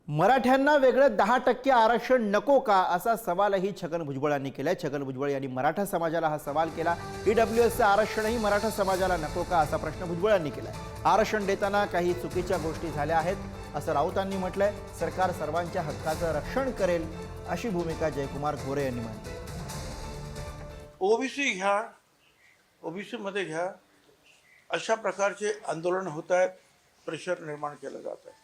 मराठ्यांना वेगळं 10% आरक्षण नको का असा सवालही छगन भुजबळांनी केलाय। छगन भुजबळ यांनी मराठा समाजाला हा सवाल केला। ईडब्ल्यूएसचं आरक्षणही मराठा समाजाला नको का असा प्रश्न भुजबळांनी केलाय। आरक्षण देताना काही चुकीच्या गोष्टी झाल्या आहेत असं राऊतांनी म्हटलंय। सरकार सर्वांच्या हक्काचं रक्षण करेल अशी भूमिका जयकुमार गोरे यांनी मांडली। ओबीसी घ्या, ओबीसी मध्ये घ्या, अशा प्रकारचे आंदोलन होत आहेत, प्रेशर निर्माण केलं जात आहे।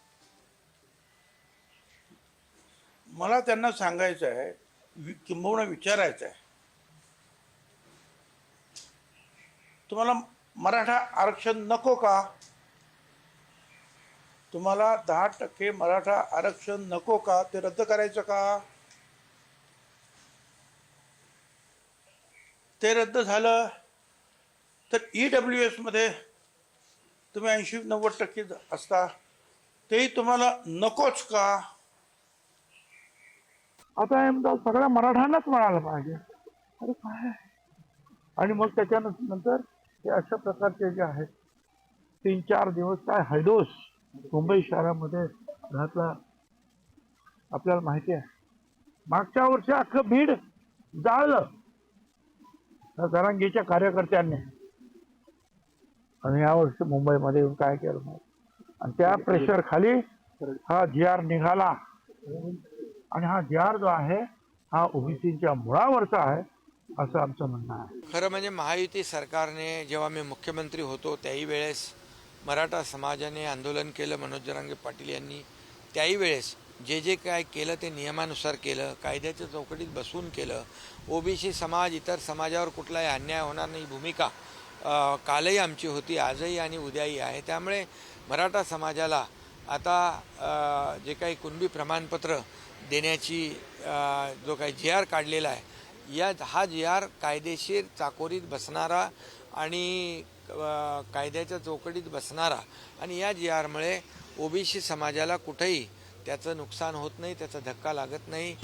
मला त्यांना सांगायचं आहे, किंबहुना विचारायचं आहे, तुम्हाला मराठा आरक्षण नको का? तुम्हाला 10% मराठा आरक्षण नको का? ते रद्द करायचं का? ते रद्द झालं तर ईडब्ल्यूएस मध्ये तुम्ही 80-90% असता, तेही तुम्हाला नकोच का? आता आमदार सगळ्या मराठ्यांनाच म्हणायला पाहिजे, अरे काय? आणि मग त्याच्यानंतर हे अशा प्रकारचे जे आहेत 3-4 दिवस काय हैदोस मुंबई शहरामध्ये घातला आपल्याला माहिती आहे। मागच्या वर्षी अख्खं बीड जाळलं जरांगीच्या कार्यकर्त्यांनी, आणि यावर्षी मुंबईमध्ये येऊन काय केलं मग? आणि त्या प्रेशर खाली हा GR निघाला, आणि हा GR जो आहे हा ओबीसीच्या मुळावरचा आहे असं आमचं म्हणणं आहे। खरं म्हणजे महायुती सरकारने जेव्हा मी मुख्यमंत्री होतो त्याही वेळेस मराठा समाजाने आंदोलन केलं, मनोज जरांगे पाटील यांनी त्याही वेळेस जे काय केलं ते नियमानुसार केलं, कायद्याच्या चौकटीत बसून केलं। ओबीसी समाज इतर समाजावर कुठलाही अन्याय होणार नाही भूमिका कालही आमची होती, आजही आणि उद्याही आहे। त्यामुळे मराठा समाजाला आता जे काही कुणबी प्रमाणपत्र देण्याची जो काही GR काढलेला आहे, हा GR कायदेशीर चाकोरीत बसणारा आणि कायद्याच्या चौकटीत बसणारा, आणि या GRमुळे ओबीसी समाजाला कुठेही त्याचं नुकसान होत नाही, त्याचा धक्का लागत नाही।